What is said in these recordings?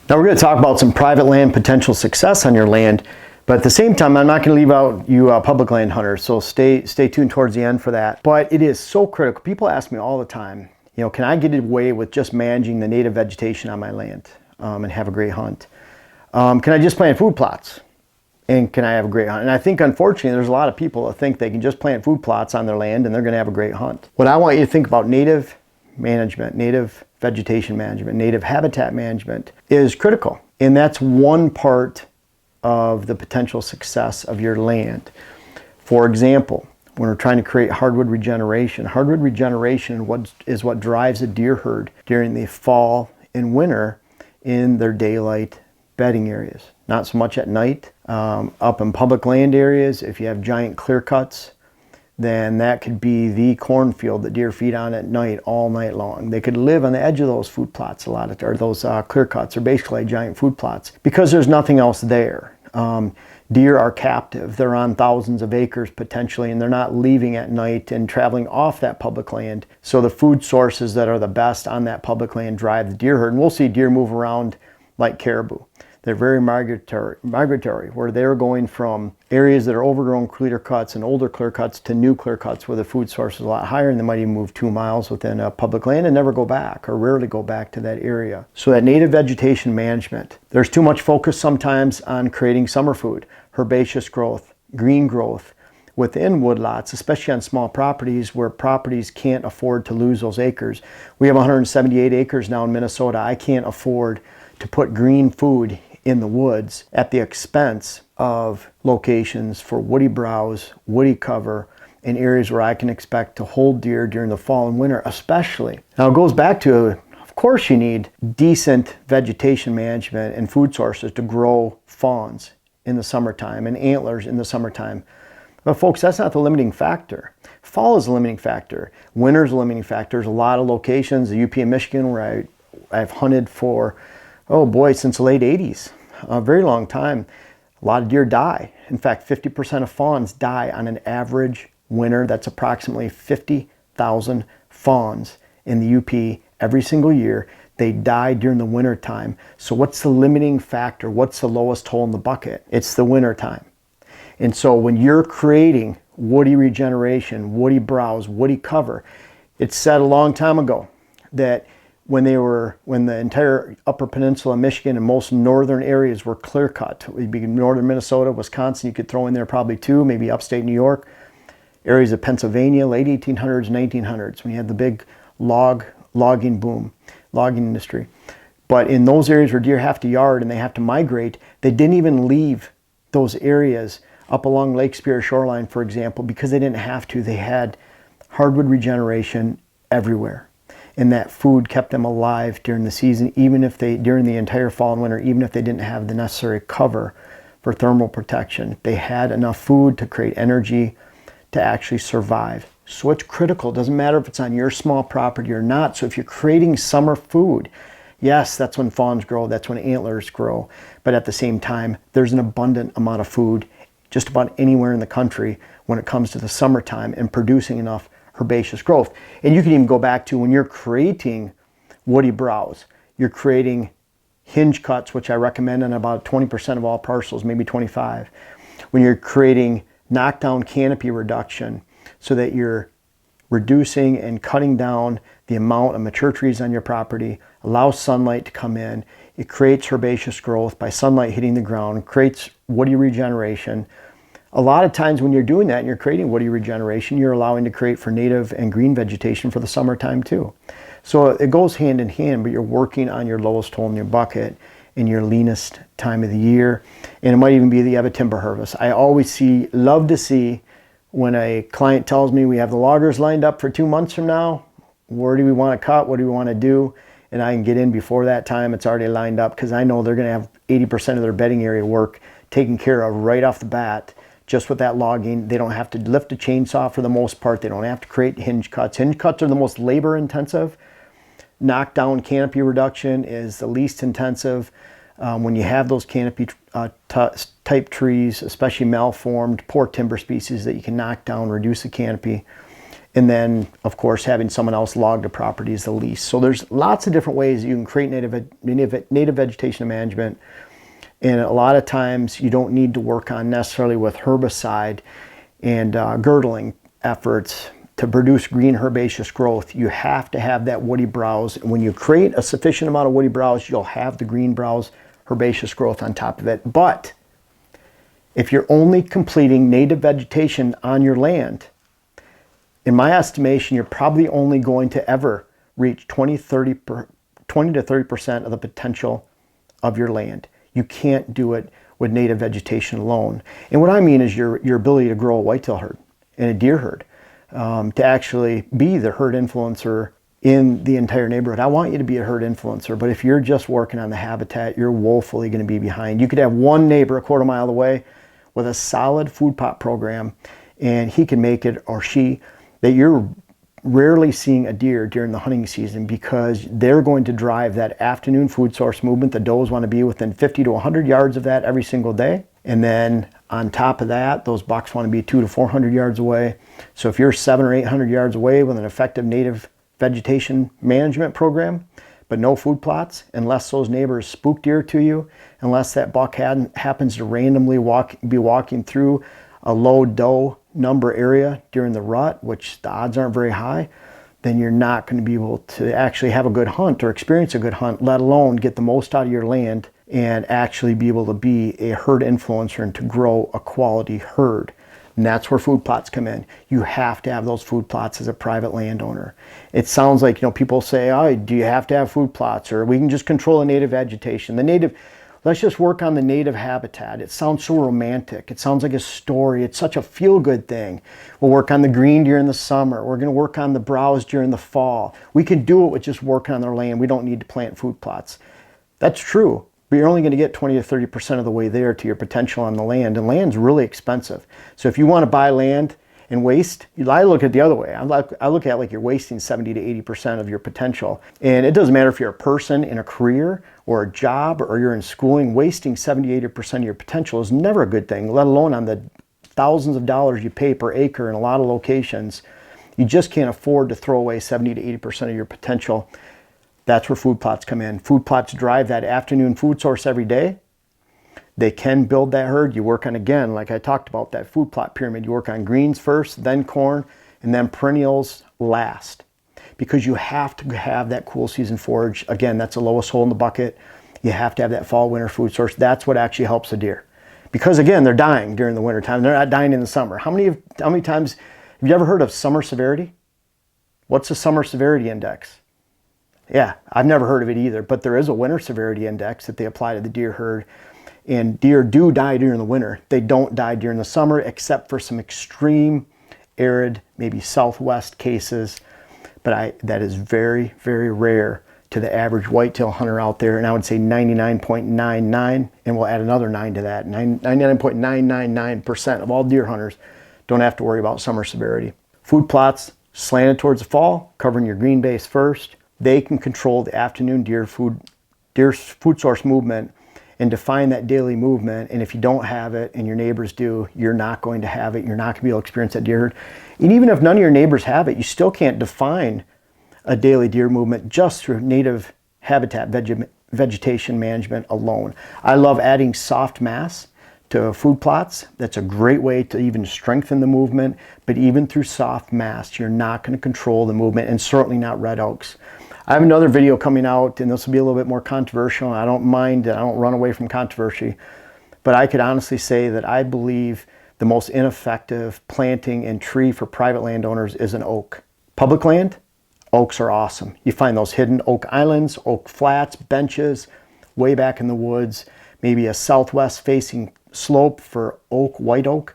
Now we're going to talk about some private land potential success on your land, but at the same time, I'm not going to leave out you public land hunters, so stay tuned towards the end for that. But it is so critical. People ask me all the time, you know, can I get away with just managing the native vegetation on my land and have a great hunt? Can I just plant food plots? And can I have a great hunt? And I think, unfortunately, there's a lot of people that think they can just plant food plots on their land and they're going to have a great hunt. What I want you to think about native management, native vegetation management, native habitat management is critical. And that's one part of the potential success of your land. For example, when we're trying to create hardwood regeneration is what drives a deer herd during the fall and winter in their daylight bedding areas. Not so much at night. Up in public land areas, if you have giant clear cuts, then that could be the cornfield that deer feed on at night all night long. They could live on the edge of those food plots a lot, or those clear cuts are basically giant food plots because there's nothing else there. Deer are captive. They're on thousands of acres potentially, and they're not leaving at night and traveling off that public land. So the food sources that are the best on that public land drive the deer herd. And we'll see deer move around like caribou. They're very migratory, where they're going from areas that are overgrown clear cuts and older clear cuts to new clear cuts where the food source is a lot higher, and they might even move 2 miles within a public land and never go back, or rarely go back to that area. So that native vegetation management, there's too much focus sometimes on creating summer food, herbaceous growth, green growth within woodlots, especially on small properties where properties can't afford to lose those acres. We have 178 acres now in Minnesota. I can't afford to put green food in the woods at the expense of locations for woody browse, woody cover, in areas where I can expect to hold deer during the fall and winter especially. Now it goes back to, of course you need decent vegetation management and food sources to grow fawns in the summertime and antlers in the summertime. But folks, that's not the limiting factor. Fall is a limiting factor. Winter is a limiting factor. There's a lot of locations, the UP in Michigan, where I've hunted for, oh boy, since the late 80s. A very long time. A lot of deer die. In fact, 50% of fawns die on an average winter. That's approximately 50,000 fawns in the UP every single year. They die during the winter time. So what's the limiting factor? What's the lowest hole in the bucket? It's the winter time. And so when you're creating woody regeneration, woody browse, woody cover, it's said a long time ago that when the entire Upper Peninsula of Michigan and most northern areas were clear cut, it'd be northern Minnesota, Wisconsin, you could throw in there probably too, maybe upstate New York, areas of Pennsylvania, late 1800s, 1900s, when you had the big logging boom, logging industry. But in those areas where deer have to yard and they have to migrate, they didn't even leave those areas up along Lake Superior shoreline, for example, because they didn't have to. They had hardwood regeneration everywhere. And that food kept them alive during the season, during the entire fall and winter, even if they didn't have the necessary cover for thermal protection. They had enough food to create energy to actually survive. So it's critical. It doesn't matter if it's on your small property or not. So if you're creating summer food, yes, that's when fawns grow, that's when antlers grow. But at the same time, there's an abundant amount of food just about anywhere in the country when it comes to the summertime and producing enough herbaceous growth. And you can even go back to when you're creating woody browse, you're creating hinge cuts, which I recommend on about 20% of all parcels, maybe 25. When you're creating knockdown canopy reduction so that you're reducing and cutting down the amount of mature trees on your property, allows sunlight to come in, it creates herbaceous growth by sunlight hitting the ground, creates woody regeneration. A lot of times when you're doing that and you're creating woody regeneration, you're allowing to create for native and green vegetation for the summertime too. So it goes hand in hand, but you're working on your lowest hole in your bucket in your leanest time of the year. And it might even be that you have a timber harvest. I always love to see when a client tells me we have the loggers lined up for 2 months from now, where do we want to cut, what do we want to do? And I can get in before that time, it's already lined up because I know they're going to have 80% of their bedding area work taken care of right off the bat. Just with that logging, they don't have to lift a chainsaw for the most part. They don't have to create hinge cuts. Hinge cuts are the most labor intensive. Knockdown canopy reduction is the least intensive. When you have those canopy type trees, especially malformed, poor timber species that you can knock down, reduce the canopy. And then, of course, having someone else log the property is the lease. So there's lots of different ways you can create native vegetation management. And a lot of times you don't need to work on necessarily with herbicide and girdling efforts to produce green herbaceous growth. You have to have that woody browse. And when you create a sufficient amount of woody browse, you'll have the green browse herbaceous growth on top of it. But if you're only completing native vegetation on your land, in my estimation, you're probably only going to ever reach 20 to 30% of the potential of your land. You can't do it with native vegetation alone. And what I mean is your ability to grow a whitetail herd and a deer herd, to actually be the herd influencer in the entire neighborhood. I want you to be a herd influencer, but if you're just working on the habitat, you're woefully going to be behind. You could have one neighbor a quarter mile away with a solid food plot program, and he can make it, or she, that you're rarely seeing a deer during the hunting season, because they're going to drive that afternoon food source movement. The does want to be within 50 to 100 yards of that every single day. And then on top of that, those bucks want to be 200 to 400 yards away. So if you're 700 or 800 yards away with an effective native vegetation management program, but no food plots, unless those neighbors spook deer to you, unless that buck happens to randomly be walking through a low doe number area during the rut, which the odds aren't very high, then you're not going to be able to actually have a good hunt or experience a good hunt, let alone get the most out of your land and actually be able to be a herd influencer and to grow a quality herd. And that's where food plots come in. You have to have those food plots as a private landowner. It sounds like, people say, oh, do you have to have food plots, or we can just control the native vegetation. Let's just work on the native habitat. It sounds so romantic. It sounds like a story. It's such a feel-good thing. We'll work on the green during the summer. We're going to work on the browse during the fall. We can do it with just working on their land. We don't need to plant food plots. That's true, but you're only going to get 20 to 30% of the way there to your potential on the land, and land's really expensive. So if you want to buy land and waste, I look at it the other way. I look at it like you're wasting 70 to 80% of your potential. And it doesn't matter if you're a person in a career or a job or you're in schooling. Wasting 70, 80% of your potential is never a good thing, let alone on the thousands of dollars you pay per acre in a lot of locations. You just can't afford to throw away 70 to 80% of your potential. That's where food plots come in. Food plots drive that afternoon food source every day. They can build that herd. You work on, again, like I talked about, that food plot pyramid. You work on greens first, then corn, and then perennials last. Because you have to have that cool season forage. Again, that's the lowest hole in the bucket. You have to have that fall winter food source. That's what actually helps the deer. Because again, they're dying during the winter time. They're not dying in the summer. How many times have you ever heard of summer severity? What's the summer severity index? Yeah, I've never heard of it either, but there is a winter severity index that they apply to the deer herd. And deer do die during the winter. They don't die during the summer, except for some extreme arid, maybe southwest cases. But that is very, very rare to the average whitetail hunter out there. And I would say 99.99, and we'll add another 9 to that. 99.999% of all deer hunters don't have to worry about summer severity. Food plots slanted towards the fall, covering your green base first. They can control the afternoon deer food source movement and define that daily movement. And if you don't have it and your neighbors do, you're not going to have it. You're not going to be able to experience that deer herd. And even if none of your neighbors have it, you still can't define a daily deer movement just through native habitat vegetation management alone. I love adding soft mass to food plots. That's a great way to even strengthen the movement. But even through soft mass, you're not going to control the movement, and certainly not red oaks. I have another video coming out, and this will be a little bit more controversial. I don't mind, I don't run away from controversy, but I could honestly say that I believe the most ineffective planting and tree for private landowners is an oak. Public land, oaks are awesome. You find those hidden oak islands, oak flats, benches, way back in the woods, maybe a southwest facing slope for oak, white oak,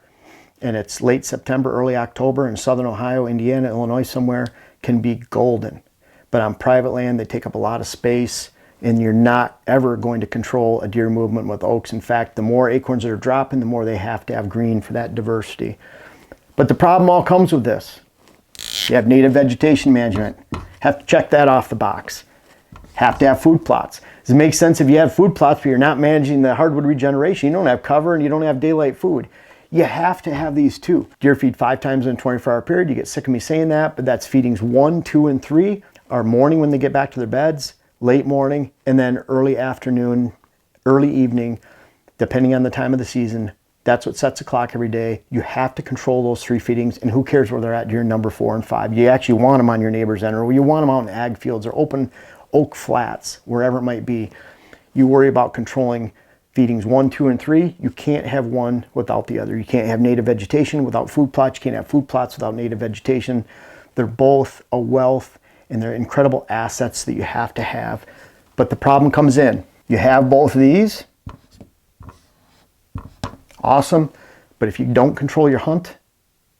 and it's late September, early October in southern Ohio, Indiana, Illinois somewhere, can be golden. But on private land, they take up a lot of space, and you're not ever going to control a deer movement with oaks. In fact, the more acorns that are dropping, the more they have to have green for that diversity. But the problem all comes with this. You have native vegetation management. Have to check that off the box. Have to have food plots. Does it make sense if you have food plots but you're not managing the hardwood regeneration? You don't have cover and you don't have daylight food. You have to have these too. Deer feed 5 times in a 24-hour period. You get sick of me saying that, but that's feedings 1, 2, and 3 are morning when they get back to their beds, late morning, and then early afternoon, early evening, depending on the time of the season. That's what sets the clock every day. You have to control those 3 feedings, and who cares where they're at during number 4 and 5. You actually want them on your neighbor's end, or you want them out in ag fields or open oak flats, wherever it might be. You worry about controlling feedings 1, 2, and 3. You can't have one without the other. You can't have native vegetation without food plots. You can't have food plots without native vegetation. They're both a wealth, and they're incredible assets that you have to have. But the problem comes in. You have both of these. Awesome. But if you don't control your hunt,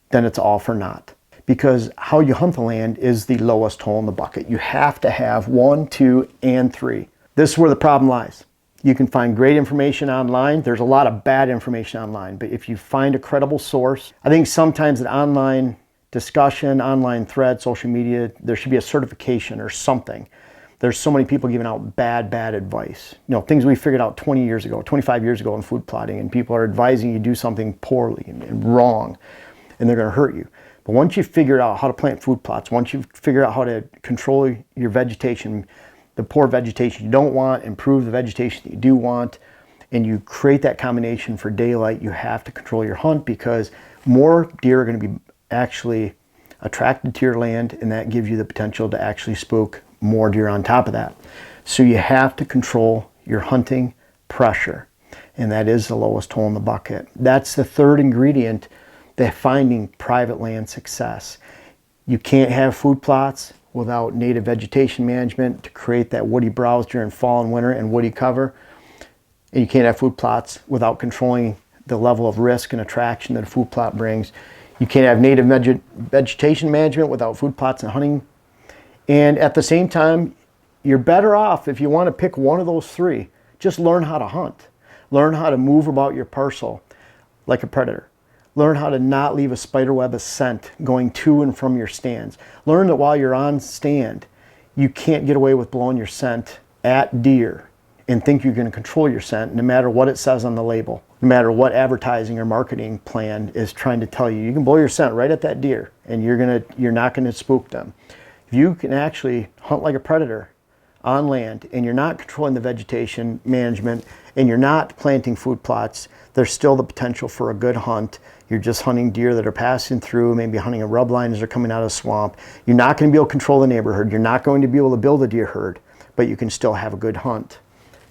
then it's all for naught. Because how you hunt the land is the lowest hole in the bucket. You have to have 1, 2, and 3. This is where the problem lies. You can find great information online. There's a lot of bad information online, but if you find a credible source, I think sometimes an online discussion, online thread, social media, there should be a certification or something. There's so many people giving out bad advice. You know, things we figured out 20 years ago, 25 years ago in food plotting, and people are advising you do something poorly and wrong, and they're going to hurt you. But once you figure out how to plant food plots, once you figure out how to control your vegetation, the poor vegetation you don't want, improve the vegetation that you do want, and you create that combination for daylight, you have to control your hunt, because more deer are going to be actually attracted to your land, and that gives you the potential to actually spook more deer on top of that. So you have to control your hunting pressure, and that is the lowest hole in the bucket. That's the third ingredient to finding private land success. You can't have food plots without native vegetation management to create that woody browse during fall and winter and woody cover. And you can't have food plots without controlling the level of risk and attraction that a food plot brings. You can't have native vegetation management without food plots and hunting. And at the same time, you're better off if you want to pick one of those 3. Just learn how to hunt. Learn how to move about your parcel like a predator. Learn how to not leave a spiderweb of scent going to and from your stands. Learn that while you're on stand, you can't get away with blowing your scent at deer and think you're going to control your scent no matter what it says on the label, no matter what advertising or marketing plan is trying to tell you. You can blow your scent right at that deer and you're not going to spook them. If you can actually hunt like a predator on land and you're not controlling the vegetation management and you're not planting food plots, there's still the potential for a good hunt. You're just hunting deer that are passing through, maybe hunting a rub line as they're coming out of the swamp. You're not going to be able to control the neighborhood. You're not going to be able to build a deer herd, but you can still have a good hunt.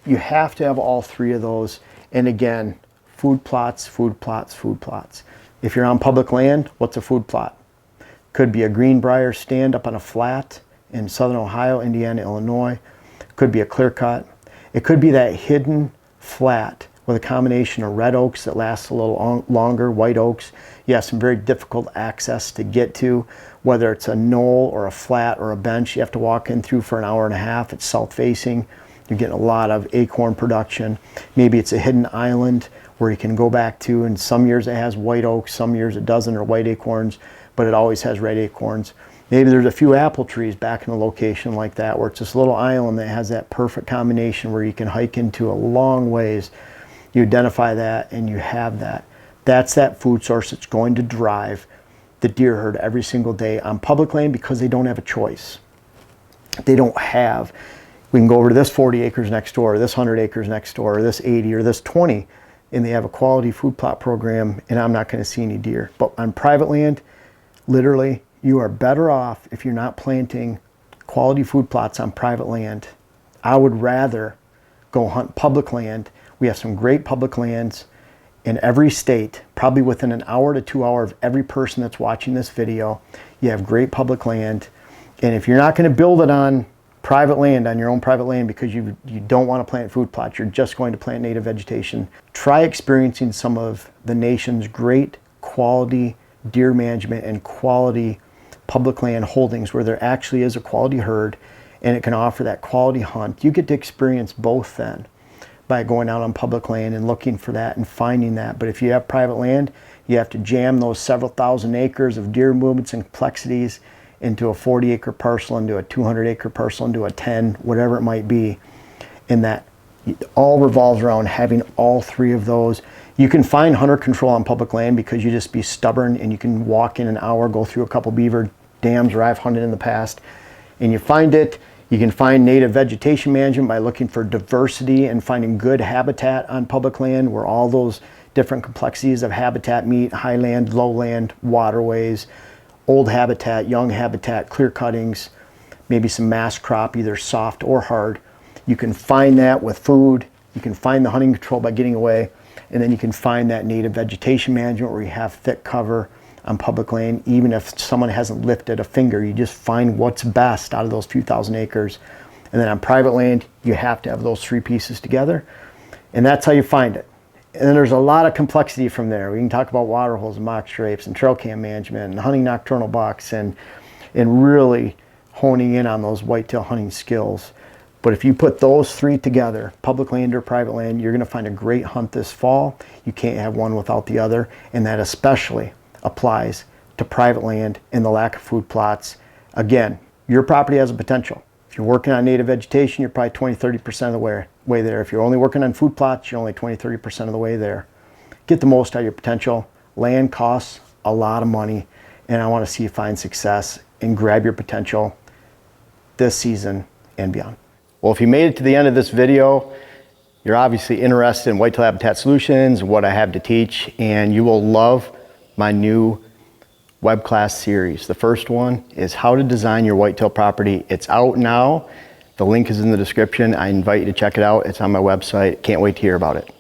You have to have all 3 of those. And again, food plots, food plots, food plots. If you're on public land, what's a food plot? Could be a greenbrier stand up on a flat in southern Ohio, Indiana, Illinois. Could be a clear cut. It could be that hidden flat with a combination of red oaks that lasts a little longer, white oaks. You have some very difficult access to get to, whether it's a knoll or a flat or a bench you have to walk in through for an hour and a half. It's south facing. You're getting a lot of acorn production. Maybe it's a hidden island where you can go back to, and some years it has white oaks, some years it doesn't, or white acorns, but it always has red acorns. Maybe there's a few apple trees back in a location like that where it's this little island that has that perfect combination where you can hike into a long ways. You identify that and you have that. That's that food source that's going to drive the deer herd every single day on public land, because they don't have a choice. They don't have, we can go over to this 40 acres next door, or this 100 acres next door, or this 80, or this 20, and they have a quality food plot program, and I'm not going to see any deer. But on private land, literally, you are better off if you're not planting quality food plots on private land. I would rather go hunt public land. We have some great public lands in every state, probably within an hour to 2 hours of every person that's watching this video. You have great public land. And if you're not going to build it on private land, on your own private land, because you don't want to plant food plots, you're just going to plant native vegetation, try experiencing some of the nation's great quality deer management and quality public land holdings where there actually is a quality herd and it can offer that quality hunt. You get to experience both then by going out on public land and looking for that and finding that. But if you have private land, you have to jam those several thousand acres of deer movements and complexities into a 40-acre parcel, into a 200-acre parcel, into a 10, whatever it might be. And that It all revolves around having all three of those. You can find hunter control on public land because you just be stubborn and you can walk in an hour, go through a couple beaver dams where I've hunted in the past, and you find it. You can find native vegetation management by looking for diversity and finding good habitat on public land where all those different complexities of habitat meet: highland, lowland, waterways, old habitat, young habitat, clear cuttings, maybe some mass crop, either soft or hard. You can find that with food. You can find the hunting control by getting away, and then you can find that native vegetation management where you have thick cover on public land. Even if someone hasn't lifted a finger, you just find what's best out of those few thousand acres. And then on private land, you have to have those three pieces together, and that's how you find it. And then there's a lot of complexity from there. We can talk about water holes and mock scrapes and trail cam management and hunting nocturnal bucks and really honing in on those whitetail hunting skills. But if you put those three together, public land or private land, you're gonna find a great hunt this fall. You can't have one without the other, and that especially applies to private land and the lack of food plots. Again, your property has a potential. If you're working on native vegetation, you're probably 20-30% of the way there. If you're only working on food plots, you're only 20-30% of the way there. Get the most out of your potential. Land costs a lot of money, and I want to see you find success and grab your potential this season and beyond. Well, if you made it to the end of this video, you're obviously interested in whitetail habitat solutions, what I have to teach, and you will love my new web class series. The first one is how to design your whitetail property. It's out now. The link is in the description. I invite you to check it out. It's on my website. Can't wait to hear about it.